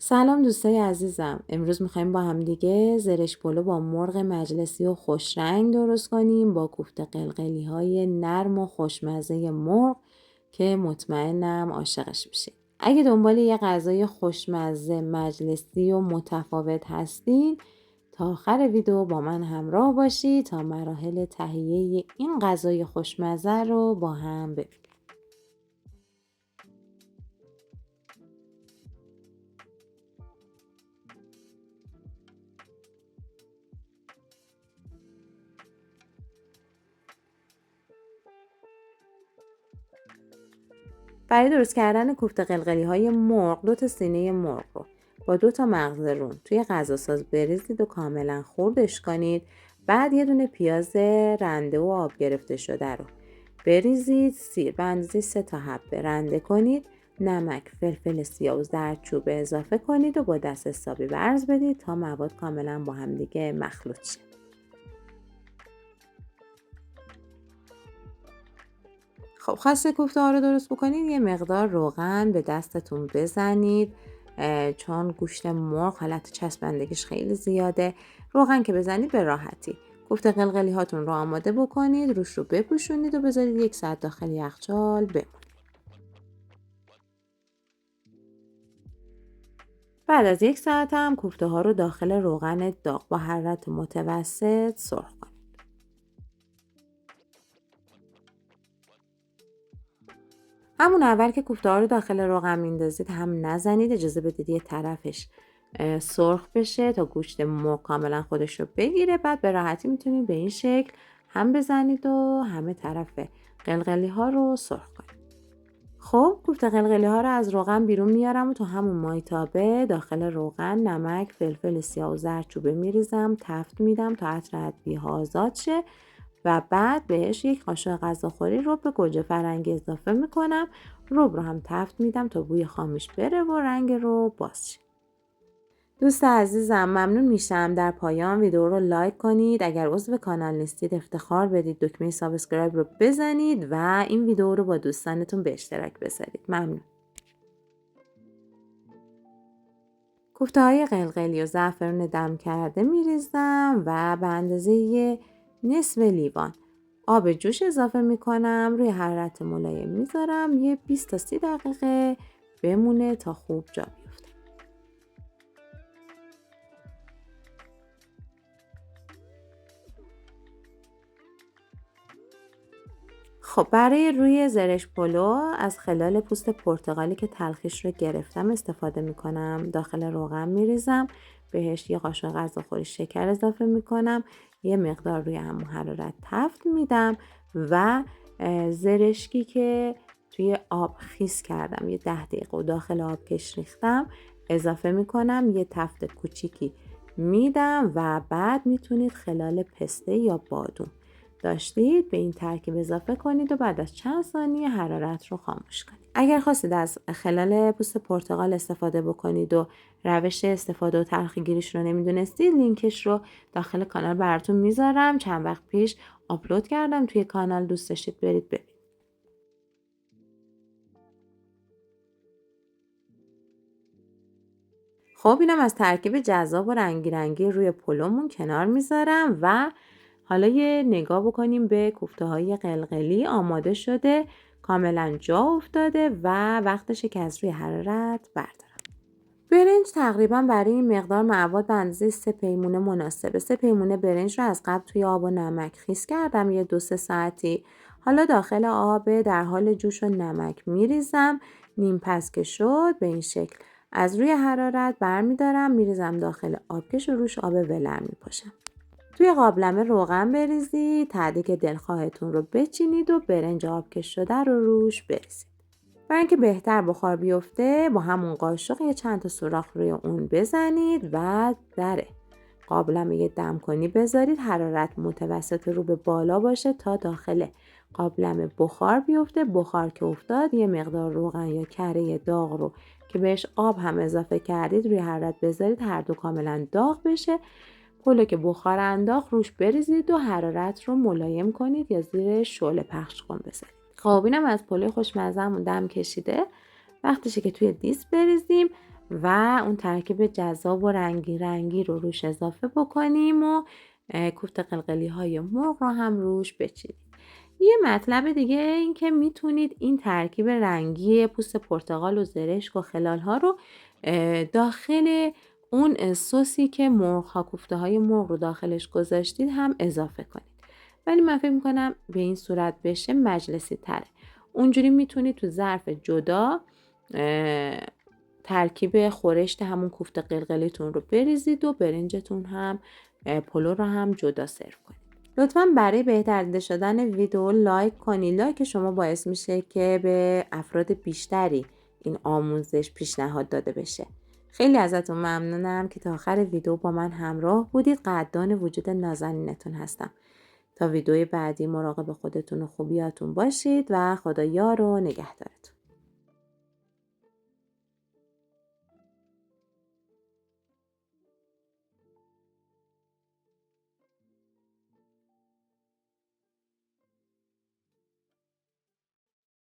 سلام دوستای عزیزم. امروز میخوایم با هم دیگه زرش پلو با مرغ مجلسی و خوش رنگ درست کنیم با کوفته قلقلی های نرم و خوشمزه مرغ که مطمئنم عاشقش میشید. اگه دنبال یه غذای خوشمزه مجلسی و متفاوت هستین تا آخر ویدیو با من همراه باشید تا مراحل تهیه این غذای خوشمزه رو با هم ببینیم. برای درست کردن کوفته قلقلی های مرغ 2 تا سینه مرغ رو با 2 تا مغز رون توی غذاساز بریزید و کاملا خردش کنید. بعد یه دونه پیاز رنده و آب گرفته شده رو بریزید. سیر به اندازه 3 تا حبه رنده کنید. نمک، فلفل سیاه و زردچوبه اضافه کنید و با دست حسابی ورز بدید تا مواد کاملا با هم دیگه مخلوط شه. خب خواست کوفته ها رو درست بکنید یه مقدار روغن به دستتون بزنید، چون گوشت مرغ حالت چسبندگیش خیلی زیاده. روغن که بزنید به راحتی. کوفته قلقلی هاتون رو آماده بکنید، روش رو بپوشونید و بذارید 1 ساعت داخل یخچال بمونه. بعد از 1 ساعت هم کوفته ها رو داخل روغن داغ با حرارت متوسط سرخ کنید. همون اول که کوفته ها رو داخل روغن میندازید هم نزنید، اجازه بدید یه طرفش سرخ بشه تا گوشت مرغ کاملا خودش رو بگیره. بعد به راحتی میتونید به این شکل هم بزنید و همه طرف قلقلی ها رو سرخ کنید. خب کوفته قلقلی ها رو از روغن بیرون میارم و تو همون مایتابه داخل روغن نمک، فلفل سیاه و زردچوبه میریزم، تفت میدم تا عطر ادویه‌ها آزاد شه و بعد بهش 1 قاشق غذاخوری رب گوجه فرنگی اضافه میکنم. رب رو هم تفت میدم تا بوی خامش بره و رنگ رو باز شه. دوست عزیزم ممنون میشم در پایان ویدیو رو لایک کنید. اگر عضو کانال نیستید افتخار بدید دکمه سابسکرایب رو بزنید و این ویدیو رو با دوستانتون به اشتراک بذارید. ممنون. کوفته های قلقلی و زعفرون دم کرده میریزم و به اندازه نصف لیوان آب جوش اضافه میکنم. روی حرارت ملایم میذارم یه 20 تا 30 دقیقه بمونه تا خوب جا بیفته. خب برای روی زرش پلو از خلال پوست پرتقالی که تلخیش رو گرفتم استفاده میکنم. داخل روغن میریزم، بهش 1 قاشق غذاخوری شکر اضافه میکنم، یه مقدار روی همون حرارت تفت میدم و زرشکی که توی آب خیس کردم یه 10 دقیقه و داخل آبکش ریختم اضافه میکنم. یه تفت کوچیکی میدم و بعد میتونید خلال پسته یا بادوم داشتید به این ترکیب اضافه کنید و بعد از چند ثانیه حرارت رو خاموش کنید. اگر خواستید از خلال پوست پرتقال استفاده بکنید و روش استفاده و تلخی‌گیریش رو نمیدونستید لینکش رو داخل کانال براتون میذارم. چند وقت پیش آپلود کردم توی کانال، دوست داشتید برید ببینید. خب اینم از ترکیب جذاب و رنگی رنگی روی پلومون کنار میذارم و حالا یه نگاه بکنیم به کوفته های قلقلی. آماده شده، کاملا جا افتاده و وقتشه که از روی حرارت بردارم. برنج تقریبا برای این مقدار مواد به اندازه 3 پیمونه مناسبه. 3 پیمونه برنج رو از قبل توی آب و نمک خیس کردم یه 2-3 ساعتی. حالا داخل آب در حال جوش و نمک میریزم. نیم پس که شد به این شکل از روی حرارت برمیدارم میریزم داخل آبکش و روش آب ولرم میپاشم. توی قابلمه روغن بریزید، تعدیق دلخواهتون رو بچینید و برنج آبکش شده رو روش بریزید. برای اینکه بهتر بخار بیفته با همون قاشق یه چند تا سوراخ روی اون بزنید و در قابلمه دم کنی بذارید. حرارت متوسط رو به بالا باشه تا داخل قابلمه بخار بیفته. بخار که افتاد یه مقدار روغن یا کره داغ رو که بهش آب هم اضافه کردید روی حرارت بذارید، هر دو کاملا داغ بشه. پلو که بخار انداخت روش بریزید و حرارت رو ملایم کنید یا زیر شعله پخش کن بذارید. خب اینم از پلو خوشمزه‌مون دم کشیده. وقتشه که توی دیس بریزیم و اون ترکیب جذاب و رنگی رنگی رو روش اضافه بکنیم و کوفته قلقلی های مرغ رو هم روش بچینیم. یه مطلب دیگه این که میتونید این ترکیب رنگی پوست پرتقال و زرشک و خلال ها رو داخل اون سوسی که مرغ ها کوفته های مرغ رو داخلش گذاشتید هم اضافه کنید. ولی من فکر میکنم به این صورت بشه مجلسی تره. اونجوری میتونید تو ظرف جدا ترکیب خورشت همون کوفته قلقلیتون رو بریزید و برنجتون هم پلو رو هم جدا سرو کنید. لطفاً برای بهتر دیده شدن ویدیو لایک کنید. لایک شما باعث میشه که به افراد بیشتری این آموزش پیشنهاد داده بشه. خیلی ازتون ممنونم که تا آخر ویدیو با من همراه بودید. قدردان وجود نازنینتون هستم. تا ویدیوی بعدی مراقب خودتون و خوبیاتون باشید و خدا یار و نگهدارتون.